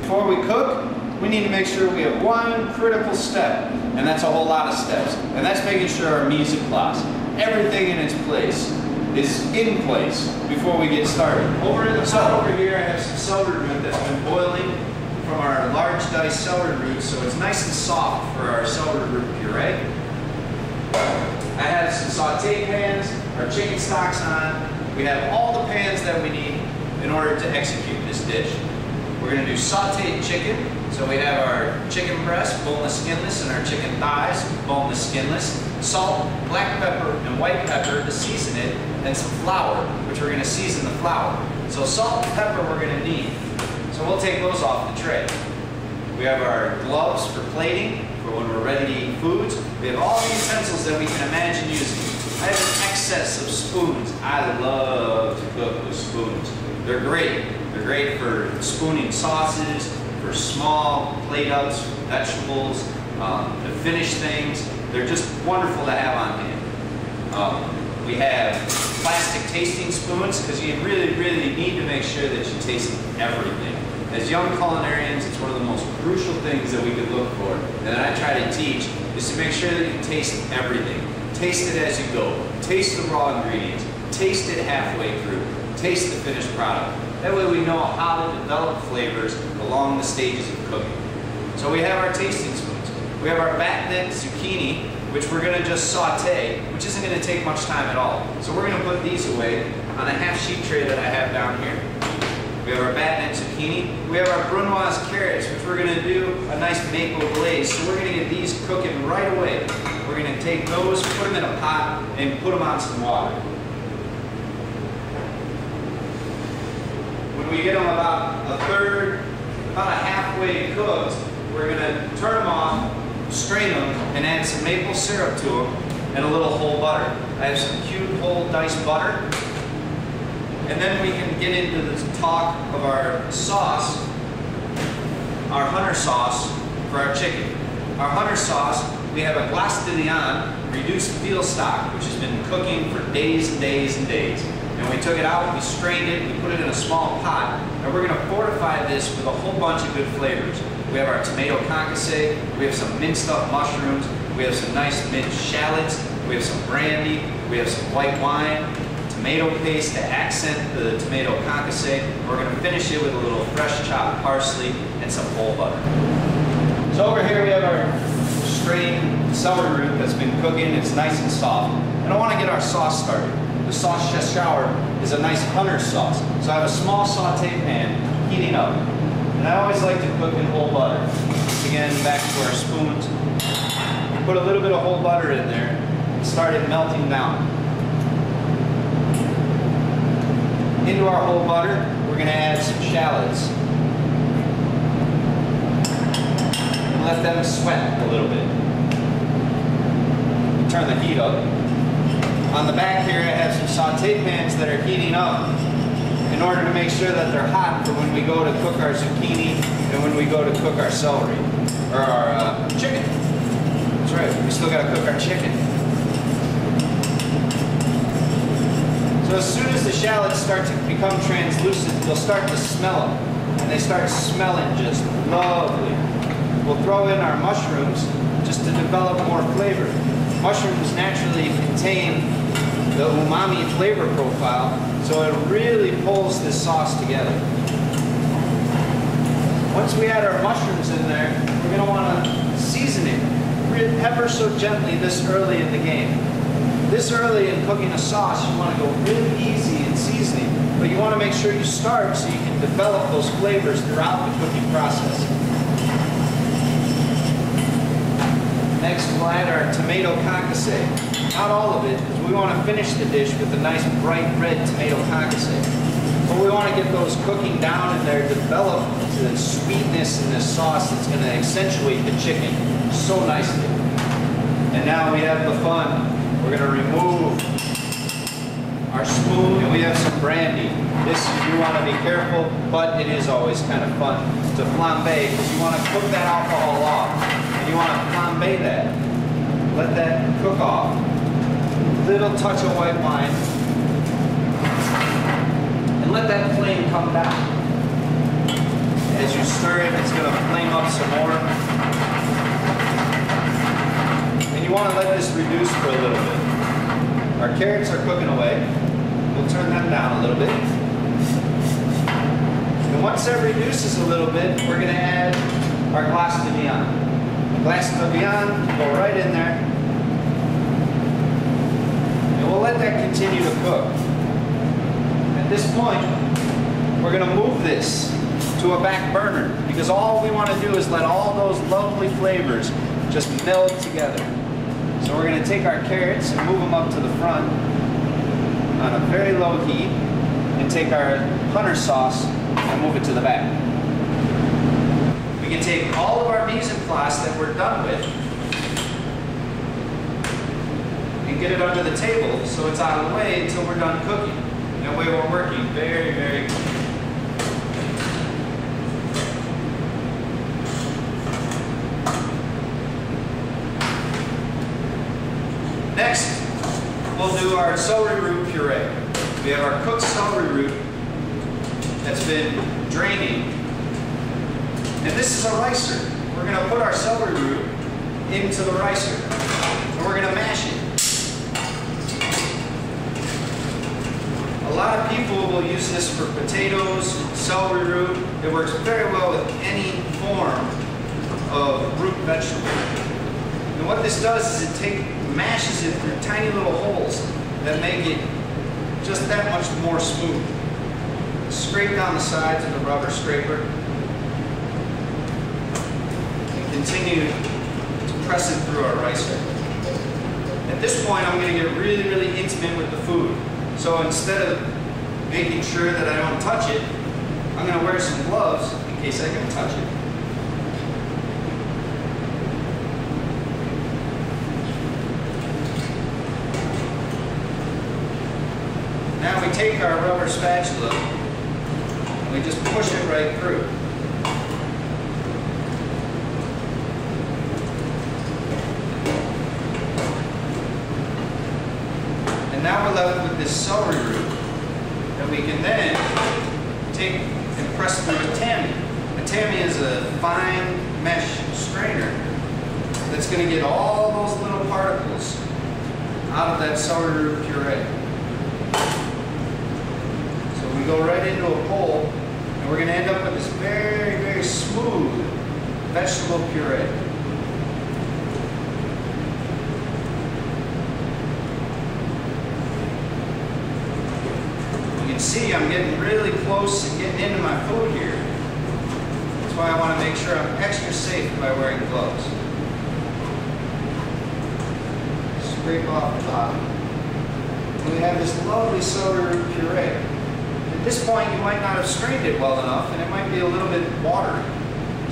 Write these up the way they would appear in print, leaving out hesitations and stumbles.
before we cook, we need to make sure we have one critical step, and that's a whole lot of steps, and that's making sure our mise en place, everything in its place, is in place before we get started. Over in the pot over here, I have some celery root that's been boiling from our large diced celery root, so it's nice and soft for our celery root puree. I have some saute pans, our chicken stock's on. We have all the pans that we need in order to execute this dish. We're going to do sauteed chicken. So we have our chicken breast, boneless, skinless, and our chicken thighs, boneless, skinless. Salt, black pepper, and white pepper to season it, and some flour, which we're going to season the flour. So salt and pepper we're going to need. So we'll take those off the tray. We have our gloves for plating, for when we're ready to eat foods. We have all the utensils that we can imagine using. I have an excess of spoons. I love to cook with spoons. They're great. They're great for spooning sauces, for small plate ups, vegetables, to finish things. They're just wonderful to have on hand. We have plastic tasting spoons because you really, really need to make sure that you taste everything. As young culinarians, it's one of the most crucial things that we can look for, and that I try to teach, is to make sure that you taste everything. Taste it as you go. Taste the raw ingredients. Taste it halfway through. Taste the finished product. That way we know how to develop flavors along the stages of cooking. So we have our tasting spoons. We have our batnet zucchini, which we're going to just saute, which isn't going to take much time at all. So we're going to put these away on a half sheet tray that I have down here. We have our batnet zucchini. We have our brunoise carrots, which we're going to do a nice maple glaze. So we're going to get these cooking right away. We're going to take those, put them in a pot, and put them on some water. When we get them about a third, about a halfway cooked, we're going to turn them off, strain them, and add some maple syrup to them and a little whole butter. I have some cubed whole diced butter. And then we can get into the talk of our sauce, our Hunter sauce for our chicken. Our Hunter sauce, we have a glace de Lyon reduced veal stock, which has been cooking for days and days and days. And we took it out, we strained it, we put it in a small pot, and we're going to fortify this with a whole bunch of good flavors. We have our tomato concasse, we have some minced up mushrooms, we have some nice minced shallots, we have some brandy, we have some white wine, tomato paste to accent the tomato concasse. We're going to finish it with a little fresh chopped parsley and some whole butter. So over here we have our strained celery root that's been cooking. It's nice and soft. And I want to get our sauce started. The sauce cheshire is a nice Hunter sauce. So I have a small saute pan heating up. And I always like to cook in whole butter. Again, back to our spoons. Put a little bit of whole butter in there and start it melting down. Into our whole butter, we're going to add some shallots. And let them sweat a little bit. Turn the heat up. On the back here, I have some saute pans that are heating up in order to make sure that they're hot for when we go to cook our zucchini and when we go to cook our celery, or our chicken. That's right, we still got to cook our chicken. So as soon as the shallots start to become translucent, they'll start to smell them, and they start smelling just lovely. We'll throw in our mushrooms just to develop more flavor. Mushrooms naturally contain the umami flavor profile, so it really pulls this sauce together. Once we add our mushrooms in there, we're going to want to season it ever so gently this early in the game. This early in cooking a sauce, you want to go really easy in seasoning, but you want to make sure you start so you can develop those flavors throughout the cooking process. Next, we'll add our tomato concasse. Not all of it, because we want to finish the dish with a nice bright red tomato concasse. But we want to get those cooking down in there, develop the sweetness in this sauce that's going to accentuate the chicken so nicely. And now we have the fun. We're going to remove our spoon, and we have some brandy. This, you want to be careful, but it is always kind of fun to flambe, because you want to cook that alcohol off. And you want to flambe that. Let that cook off. Little touch of white wine. And let that flame come down. As you stir it, it's going to flame up some more. And you want to let this reduce for a little bit. Our carrots are cooking away. We'll turn them down a little bit. And once that reduces a little bit, we're going to add our glace de viande. Glace de viande, go right in there. And we'll let that continue to cook. At this point, we're going to move this to a back burner because all we want to do is let all those lovely flavors just meld together. So we're going to take our carrots and move them up to the front on a very low heat and take our hunter sauce and move it to the back. We can take all of our mise en place that we're done with and get it under the table so it's out of the way until we're done cooking. That way we're working very, very quickly. Next, we'll do our celery root puree. We have our cooked celery root that's been draining. And this is a ricer. We're going to put our celery root into the ricer. And we're going to mash it. A lot of people will use this for potatoes, celery root. It works very well with any form of root vegetable. And what this does is it mashes it through tiny little holes that make it just that much more smooth. Scrape down the sides with a rubber scraper and continue to press it through our ricer. At this point, I'm going to get really, really intimate with the food. So instead of making sure that I don't touch it, I'm going to wear some gloves in case I can touch it. Now we take our rubber spatula and we just push it right through. And now we're left with this celery root that we can then take and press through a tammy. A tammy is a fine mesh strainer that's going to get all those little particles out of that celery root puree. We go right into a bowl, and we're going to end up with this very, very smooth vegetable puree. You can see I'm getting really close and getting into my food here. That's why I want to make sure I'm extra safe by wearing gloves. Scrape off the top. And we have this lovely celery root puree. At this point, you might not have strained it well enough, and it might be a little bit watery.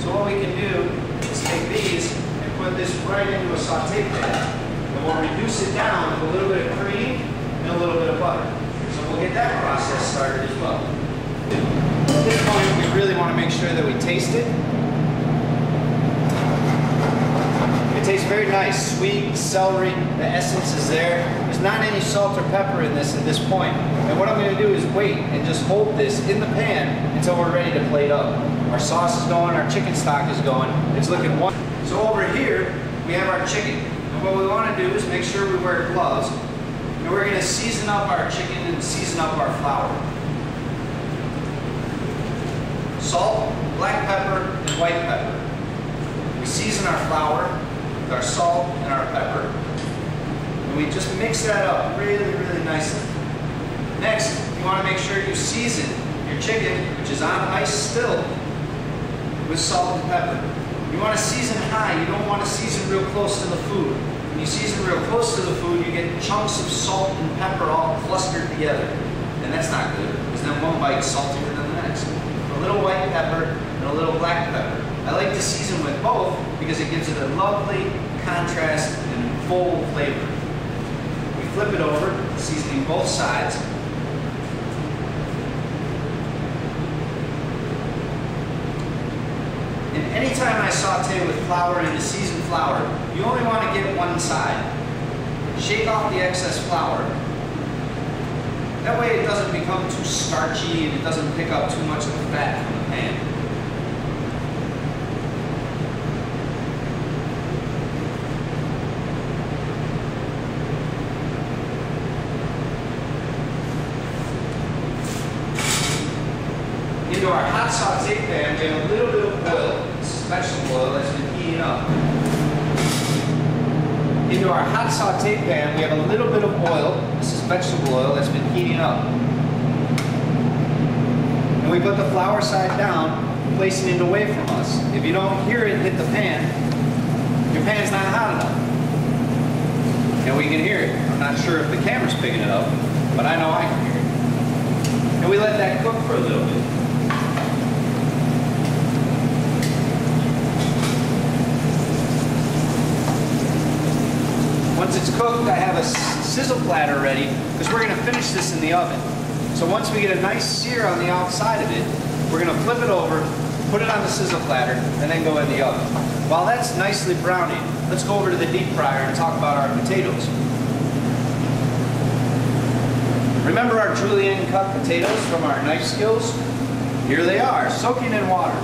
So what we can do is take these and put this right into a saute pan, and we'll reduce it down with a little bit of cream and a little bit of butter. So we'll get that process started as well. At this point, we really want to make sure that we taste it. It tastes very nice, sweet, celery, the essence is there. There's not any salt or pepper in this at this point. And what I'm going to do is wait and just hold this in the pan until we're ready to plate up. Our sauce is going, our chicken stock is going. It's looking wonderful. So over here, we have our chicken. And what we want to do is make sure we wear gloves. And we're going to season up our chicken and season up our flour. Salt, black pepper, and white pepper. We season our flour with our salt and our pepper. And we just mix that up really, really nicely. Next, you want to make sure you season your chicken, which is on ice still, with salt and pepper. You want to season high. You don't want to season real close to the food. When you season real close to the food, you get chunks of salt and pepper all clustered together. And that's not good, because then one bite is saltier than the next. A little white pepper and a little black pepper. I like to season with both because it gives it a lovely contrast and full flavor. We flip it over, seasoning both sides. And anytime I saute with flour and a seasoned flour, you only want to get one side. Shake off the excess flour. That way it doesn't become too starchy and it doesn't pick up too much of the fat from the pan. hot saute pan, we have a little bit of oil. This is vegetable oil that's been heating up. And we put the flour side down, placing it away from us. If you don't hear it hit the pan, your pan's not hot enough. And we can hear it. I'm not sure if the camera's picking it up, but I know I can hear it. And we let that cook for a little bit. Once it's cooked, I have a sizzle platter ready because we're going to finish this in the oven. So once we get a nice sear on the outside of it, we're going to flip it over, put it on the sizzle platter, and then go in the oven. While that's nicely browning, let's go over to the deep fryer and talk about our potatoes. Remember our julienne cut potatoes from our knife skills? Here they are, soaking in water.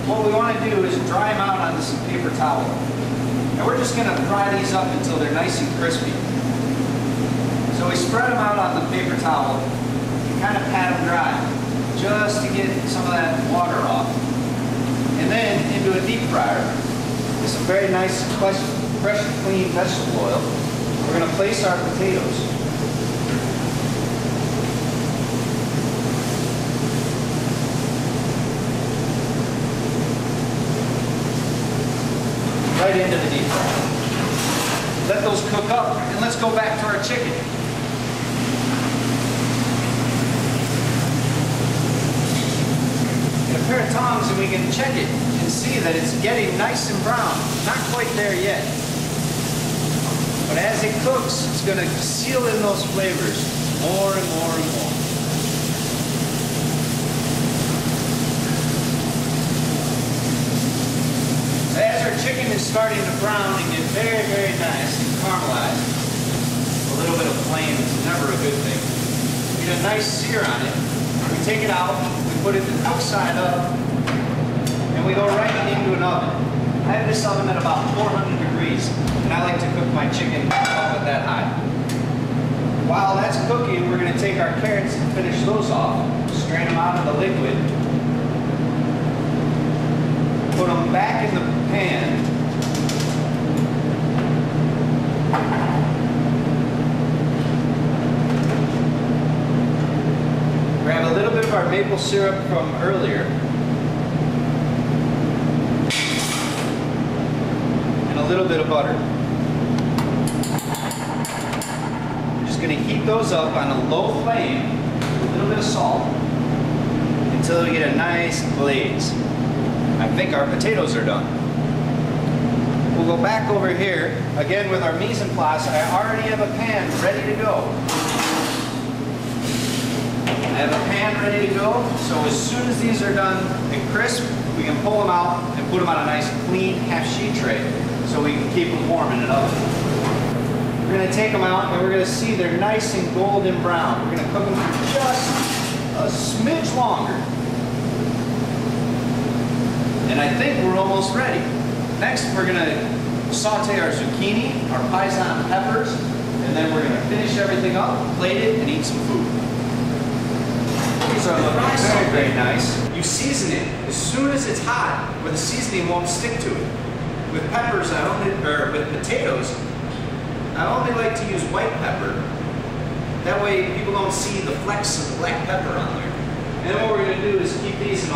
What we want to do is dry them out onto some paper towel. And we're just going to fry these up until they're nice and crispy. So we spread them out on the paper towel and kind of pat them dry, just to get some of that water off. And then into a deep fryer with some very nice, fresh and clean vegetable oil, we're going to place our potatoes. Right into the deep fryer. Let those cook up, and let's go back to our chicken. Get a pair of tongs and we can check it and see that it's getting nice and brown. Not quite there yet. But as it cooks, it's going to seal in those flavors more and more and more. As our chicken is starting to brown and get very, very nice and caramelized, a little bit of flame is never a good thing. We get a nice sear on it. We take it out, we put it the cook side up, and we go right into an oven. I have this oven at about 400 degrees, and I like to cook my chicken up at that high. While that's cooking, we're going to take our carrots and finish those off, strain them out of the liquid, put them back in the pan, grab a little bit of our maple syrup from earlier, and a little bit of butter. We're just going to heat those up on a low flame with a little bit of salt until we get a nice glaze. I think our potatoes are done. We'll go back over here, again with our mise en place. I already have a pan ready to go. I have a pan ready to go, so as soon as these are done and crisp, we can pull them out and put them on a nice clean half-sheet tray so we can keep them warm in an oven. We're going to take them out and we're going to see they're nice and golden brown. We're going to cook them for just a smidge longer. And I think we're almost ready. Next, we're going to saute our zucchini, our Paisan peppers, and then we're going to finish everything up, plate it, and eat some food. These are looking very, very nice. You season it as soon as it's hot, where the seasoning won't stick to it. With peppers, with potatoes, I only like to use white pepper. That way, people don't see the flecks of black pepper on there. And then what we're going to do is keep these in